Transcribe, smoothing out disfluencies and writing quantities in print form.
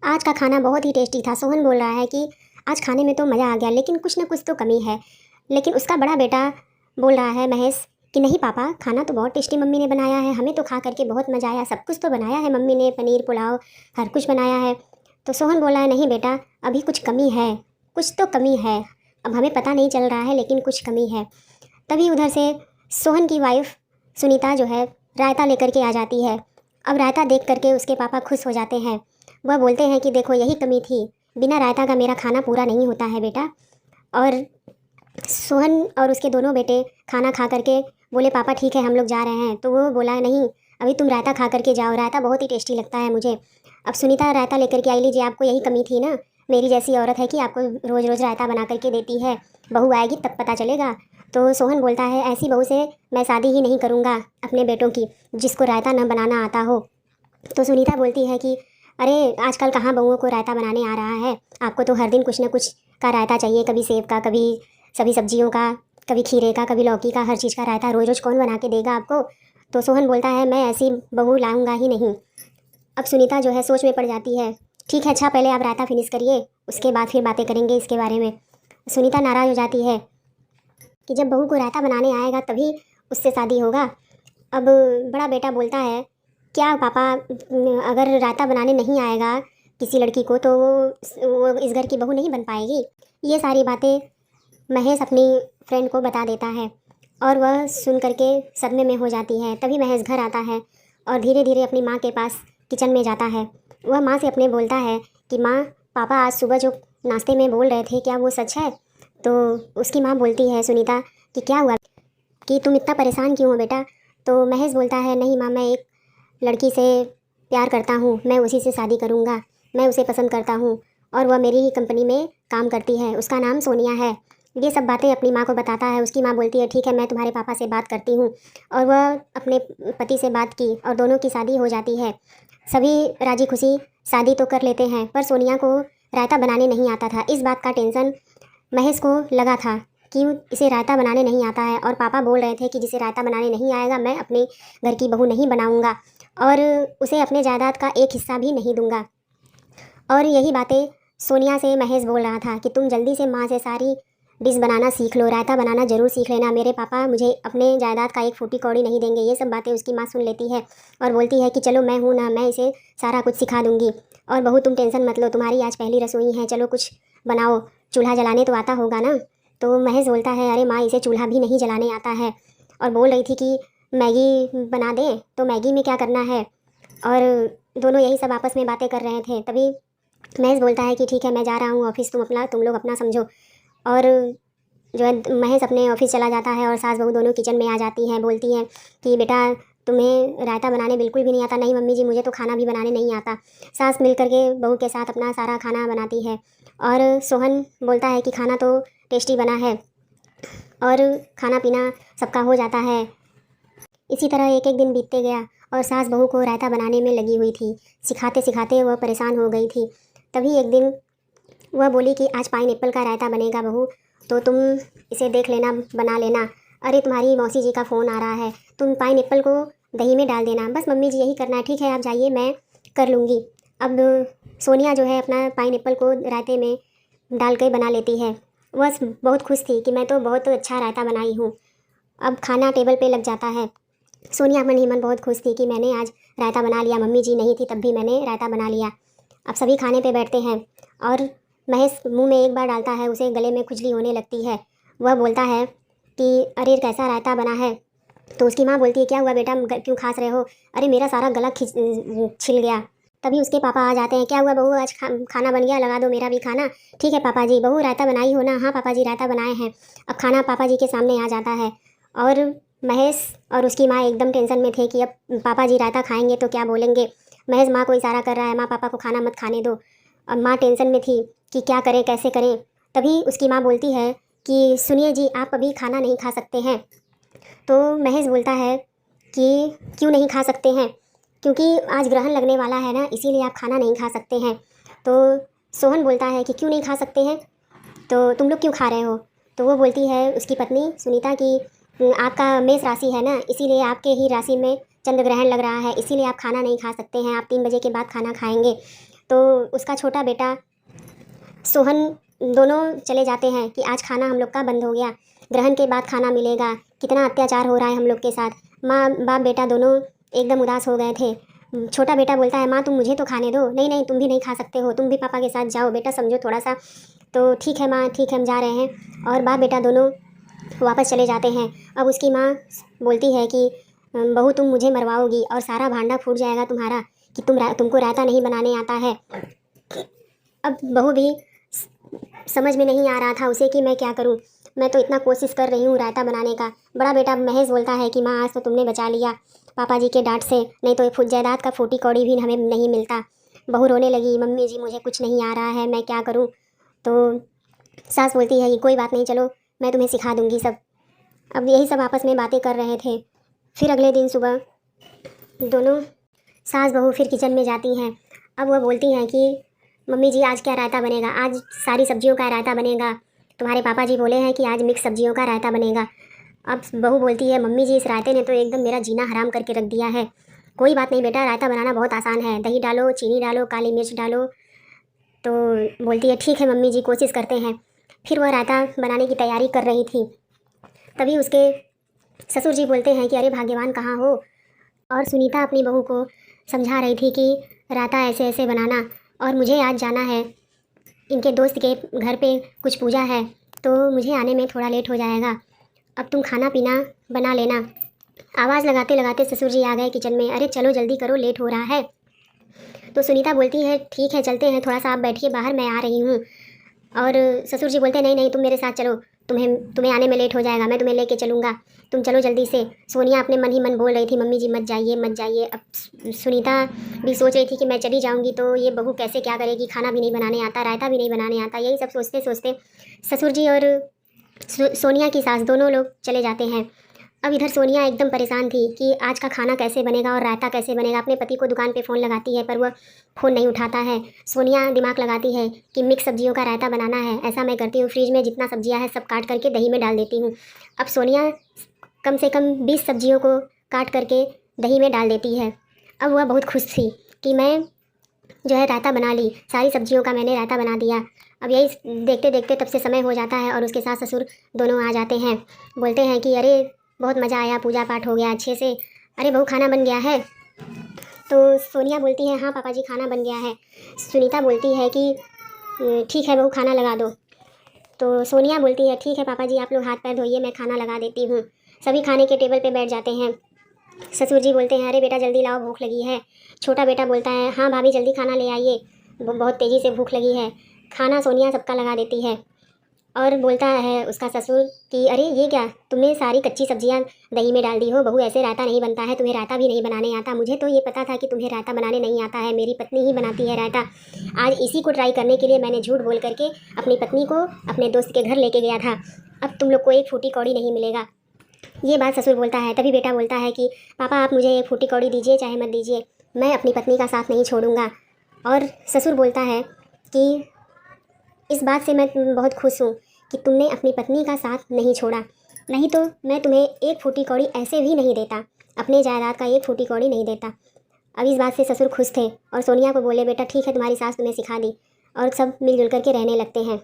आज का खाना बहुत ही टेस्टी था। सोहन बोल रहा है कि आज खाने में तो मज़ा आ गया, लेकिन कुछ ना कुछ तो कमी है। लेकिन उसका बड़ा बेटा बोल रहा है महेश कि नहीं पापा, खाना तो बहुत टेस्टी मम्मी ने बनाया है, हमें तो खा करके बहुत मज़ा आया, सब कुछ तो बनाया है मम्मी ने, पनीर पुलाव हर कुछ बनाया है। तो सोहन बोला है नहीं बेटा, अभी कुछ कमी है, कुछ तो कमी है, अब हमें पता नहीं चल रहा है लेकिन कुछ कमी है। तभी उधर से सोहन की वाइफ सुनीता जो है रायता लेकर के आ जाती है। अब रायता देख करके उसके पापा खुश हो जाते हैं। वह बोलते हैं कि देखो यही कमी थी, बिना रायता का मेरा खाना पूरा नहीं होता है बेटा। और सोहन और उसके दोनों बेटे खाना खा करके बोले पापा ठीक है हम लोग जा रहे हैं। तो वो बोला नहीं, अभी तुम रायता खा करके जाओ, रायता बहुत ही टेस्टी लगता है मुझे। अब सुनीता रायता लेकर के आई, लीजिए आपको यही कमी थी ना, मेरी जैसी औरत है कि आपको रोज़ रोज़ रायता बना करके देती है, बहू आएगी तब पता चलेगा। तो सोहन बोलता है ऐसी बहू से मैं शादी ही नहीं करूँगा अपने बेटों की, जिसको रायता न बनाना आता हो। तो सुनीता बोलती है कि अरे आजकल कहाँ बहुओं को रायता बनाने आ रहा है, आपको तो हर दिन कुछ न कुछ का रायता चाहिए, कभी सेब का, कभी सभी सब्जियों का, कभी खीरे का, कभी लौकी का, हर चीज़ का रायता रोज़ रोज़ कौन बना के देगा आपको। तो सोहन बोलता है मैं ऐसी बहू लाऊंगा ही नहीं। अब सुनीता जो है सोच में पड़ जाती है। ठीक है अच्छा, पहले आप रायता फिनिश करिए, उसके बाद फिर बातें करेंगे इसके बारे में। सुनीता नाराज़ हो जाती है कि जब बहू को रायता बनाने आएगा तभी उससे शादी होगा। अब बड़ा बेटा बोलता है क्या पापा, अगर रायता बनाने नहीं आएगा किसी लड़की को तो वो इस घर की बहू नहीं बन पाएगी। ये सारी बातें महेश अपनी फ्रेंड को बता देता है और वह सुन करके सदमे में हो जाती है। तभी महेश घर आता है और धीरे धीरे अपनी माँ के पास किचन में जाता है। वह माँ से अपने बोलता है कि माँ, पापा आज सुबह जो नाश्ते में बोल रहे थे क्या वो सच है। तो उसकी माँ बोलती है सुनीता कि क्या हुआ, कि तुम इतना परेशान क्यों हो बेटा। तो महेश बोलता है नहीं माँ, मैं एक लड़की से प्यार करता हूँ, मैं उसी से शादी करूँगा, मैं उसे पसंद करता हूँ और वह मेरी ही कंपनी में काम करती है, उसका नाम सोनिया है। ये सब बातें अपनी माँ को बताता है। उसकी माँ बोलती है ठीक है मैं तुम्हारे पापा से बात करती हूँ। और वह अपने पति से बात की और दोनों की शादी हो जाती है। सभी राजी खुशी शादी तो कर लेते हैं, पर सोनिया को रायता बनाने नहीं आता था। इस बात का टेंशन महेश को लगा था कि इसे रायता बनाने नहीं आता है और पापा बोल रहे थे कि जिसे रायता बनाने नहीं आएगा मैं अपने घर की बहू नहीं बनाऊंगा और उसे अपने जायदाद का एक हिस्सा भी नहीं दूंगा। और यही बातें सोनिया से महेश बोल रहा था कि तुम जल्दी से माँ से सारी डिश बनाना सीख लो, रायता बनाना ज़रूर सीख लेना, मेरे पापा मुझे अपने जायदाद का एक फूटी कौड़ी नहीं देंगे। ये सब बातें उसकी माँ सुन लेती है और बोलती है कि चलो मैं हूँ ना, मैं इसे सारा कुछ सिखा दूँगी। और बहू तुम टेंशन मत लो, तुम्हारी आज पहली रसोई है, चलो कुछ बनाओ, चूल्हा जलाने तो आता होगा ना। तो महेश बोलता है अरे माँ, इसे चूल्हा भी नहीं जलाने आता है। और बोल रही थी कि मैगी बना दें, तो मैगी में क्या करना है। और दोनों यही सब आपस में बातें कर रहे थे। तभी महेश बोलता है कि ठीक है मैं जा रहा हूँ ऑफिस, तुम लोग अपना समझो। और जो है महेश अपने ऑफिस चला जाता है और सास बहू दोनों किचन में आ जाती हैं। बोलती हैं कि बेटा तुम्हें रायता बनाने बिल्कुल भी नहीं आता। नहीं मम्मी जी, मुझे तो खाना भी बनाने नहीं आता। सास मिल करके बहू के साथ अपना सारा खाना बनाती है और सोहन बोलता है कि खाना तो टेस्टी बना है और खाना पीना सबका हो जाता है। इसी तरह एक एक दिन बीतते गया और सास बहू को रायता बनाने में लगी हुई थी। सिखाते सिखाते वह परेशान हो गई थी। तभी एक दिन वह बोली कि आज पाइनएप्पल का रायता बनेगा बहू, तो तुम इसे देख लेना, बना लेना। अरे तुम्हारी मौसी जी का फ़ोन आ रहा है, तुम पाइनएप्पल को दही में डाल देना। बस मम्मी जी यही करना है। ठीक है आप जाइए, मैं कर लूँगी। अब सोनिया जो है अपना पाइनएप्पल को रायते में डाल के बना लेती है। वह बहुत खुश थी कि मैं तो बहुत अच्छा रायता बनाई हूँ। अब खाना टेबल पे लग जाता है। सोनिया मन ही मन बहुत खुश थी कि मैंने आज रायता बना लिया, मम्मी जी नहीं थी तब भी मैंने रायता बना लिया। अब सभी खाने पे बैठते हैं और महेश मुंह में एक बार डालता है, उसे गले में खुजली होने लगती है। वह बोलता है कि अरे कैसा रायता बना है। तो उसकी माँ बोलती है क्या हुआ बेटा, क्यों खांस रहे हो। अरे मेरा सारा गला छिल गया। तभी उसके पापा आ जाते हैं। क्या हुआ बहू, आज खाना बन गया, लगा दो मेरा भी खाना। ठीक है पापा जी। बहू रायता बनाई हो ना। हाँ पापा जी रायता बनाए हैं। अब खाना पापा जी के सामने आ जाता है और महेश और उसकी माँ एकदम टेंशन में थे कि अब पापा जी रायता खाएंगे तो क्या बोलेंगे। महेश माँ को इशारा कर रहा है, माँ पापा को खाना मत खाने दो। अब माँ टेंशन में थी कि क्या करें कैसे करें। तभी उसकी माँ बोलती है कि सुनिए जी, आप अभी खाना नहीं खा सकते हैं। तो महेश बोलता है कि क्यों नहीं खा सकते हैं, क्योंकि आज ग्रहण लगने वाला है ना, इसीलिए आप खाना नहीं खा सकते हैं। तो सोहन बोलता है कि क्यों नहीं खा सकते हैं, तो तुम लोग क्यों खा रहे हो। तो वो बोलती है उसकी पत्नी सुनीता की आपका मेष राशि है ना, इसीलिए आपके ही राशि में चंद्र ग्रहण लग रहा है, इसीलिए आप खाना नहीं खा सकते हैं, आप 3 बजे के बाद खाना खाएंगे। तो उसका छोटा बेटा सोहन दोनों चले जाते हैं कि आज खाना हम लोग का बंद हो गया, ग्रहण के बाद खाना मिलेगा, कितना अत्याचार हो रहा है हम लोग के साथ। माँ बाप बेटा दोनों एकदम उदास हो गए थे। छोटा बेटा बोलता है माँ तुम मुझे तो खाने दो। नहीं नहीं, तुम भी नहीं खा सकते हो, तुम भी पापा के साथ जाओ, बेटा समझो थोड़ा सा। तो ठीक है माँ, ठीक है हम जा रहे हैं। और बाप बेटा दोनों वापस चले जाते हैं। अब उसकी माँ बोलती है कि बहू तुम मुझे मरवाओगी और सारा भांडा फूट जाएगा तुम्हारा कि तुमको रायता नहीं बनाने आता है। अब बहू भी समझ में नहीं आ रहा था उसे कि मैं क्या करूं, मैं तो इतना कोशिश कर रही हूँ रायता बनाने का। बड़ा बेटा महेश बोलता है कि माँ आज तो तुमने बचा लिया पापा जी के डांट से, नहीं तो फुट जायदाद का फूटी कौड़ी भी हमें नहीं मिलता। बहू रोने लगी, मम्मी जी मुझे कुछ नहीं आ रहा है, मैं क्या करूँ। तो सास बोलती है कि कोई बात नहीं, चलो मैं तुम्हें सिखा दूँगी सब। अब यही सब आपस में बातें कर रहे थे। फिर अगले दिन सुबह दोनों सास बहू फिर किचन में जाती हैं। अब वह बोलती हैं कि मम्मी जी आज क्या रायता बनेगा, आज सारी सब्जियों का रायता बनेगा, तुम्हारे पापा जी बोले हैं कि आज मिक्स सब्जियों का रायता बनेगा। अब बहू बोलती है मम्मी जी इस रायते ने तो एकदम मेरा जीना हराम करके रख दिया है। कोई बात नहीं बेटा, रायता बनाना बहुत आसान है, दही डालो, चीनी डालो, काली मिर्च डालो। तो बोलती है ठीक है मम्मी जी, कोशिश करते हैं। फिर वह रायता बनाने की तैयारी कर रही थी, तभी उसके ससुर जी बोलते हैं कि अरे भाग्यवान कहाँ हो। और सुनीता अपनी बहू को समझा रही थी कि रायता ऐसे ऐसे बनाना, और मुझे आज जाना है इनके दोस्त के घर पे कुछ पूजा है, तो मुझे आने में थोड़ा लेट हो जाएगा, अब तुम खाना पीना बना लेना। आवाज़ लगाते लगाते ससुर जी आ गए किचन में, अरे चलो जल्दी करो लेट हो रहा है। तो सुनीता बोलती है ठीक है चलते हैं, थोड़ा सा आप बैठिए बाहर, मैं आ रही हूँ। और ससुर जी बोलते हैं नहीं नहीं तुम मेरे साथ चलो, तुम्हें आने में लेट हो जाएगा, मैं तुम्हें लेके चलूँगा, तुम चलो जल्दी से। सोनिया अपने मन ही मन बोल रही थी मम्मी जी मत जाइए मत जाइए। अब सुनीता भी सोच रही थी कि मैं चली जाऊँगी तो ये बहू कैसे क्या करेगी, खाना भी नहीं बनाने आता, रायता भी नहीं बनाने आता। यही सब सोचते सोचते ससुर जी और सोनिया की सास दोनों लोग चले जाते हैं। अब इधर सोनिया एकदम परेशान थी कि आज का खाना कैसे बनेगा और रायता कैसे बनेगा। अपने पति को दुकान पे फ़ोन लगाती है पर वह फ़ोन नहीं उठाता है। सोनिया दिमाग लगाती है कि मिक्स सब्जियों का रायता बनाना है। ऐसा मैं करती हूँ, फ्रिज में जितना सब्जियां है सब काट करके दही में डाल देती हूँ। अब सोनिया कम से कम 20 सब्जियों को काट करके दही में डाल देती है। अब वह बहुत खुश थी कि मैं जो है रायता बना ली, सारी सब्जियों का मैंने रायता बना दिया। अब यही देखते देखते तब से समय हो जाता है और उसके सास ससुर दोनों आ जाते हैं। बोलते हैं कि अरे बहुत मज़ा आया, पूजा पाठ हो गया अच्छे से, अरे बहू खाना बन गया है। तो सोनिया बोलती है हाँ पापा जी खाना बन गया है। सुनीता बोलती है कि ठीक है बहू खाना लगा दो। तो सोनिया बोलती है ठीक है पापा जी आप लोग हाथ पैर धोइए, मैं खाना लगा देती हूँ। सभी खाने के टेबल पे बैठ जाते हैं। ससुर जी बोलते हैं अरे बेटा जल्दी लाओ भूख लगी है। छोटा बेटा बोलता है हाँ भाभी जल्दी खाना ले आइए, बहुत तेज़ी से भूख लगी है। खाना सोनिया सबका लगा देती है और बोलता है उसका ससुर कि अरे ये क्या, तुमने सारी कच्ची सब्जियां दही में डाल दी हो, बहू ऐसे रायता नहीं बनता है, तुम्हें रायता भी नहीं बनाने आता। मुझे तो ये पता था कि तुम्हें रायता बनाने नहीं आता है, मेरी पत्नी ही बनाती है रायता। आज इसी को ट्राई करने के लिए मैंने झूठ बोल करके अपनी पत्नी को अपने दोस्त के घर लेके गया था। अब तुम लोग को एक फूटी कौड़ी नहीं मिलेगा। ये बात ससुर बोलता है, तभी बेटा बोलता है कि पापा आप मुझे एक फूटी कौड़ी दीजिए चाहे मत दीजिए, मैं अपनी पत्नी का साथ नहीं छोड़ूंगा। और ससुर बोलता है कि इस बात से मैं बहुत खुश हूँ कि तुमने अपनी पत्नी का साथ नहीं छोड़ा, नहीं तो मैं तुम्हें एक फूटी कौड़ी ऐसे भी नहीं देता, अपने जायदाद का एक फूटी कौड़ी नहीं देता। अब इस बात से ससुर खुश थे और सोनिया को बोले बेटा ठीक है तुम्हारी सास तुम्हें सिखा दी, और सब मिलजुल करके रहने लगते हैं।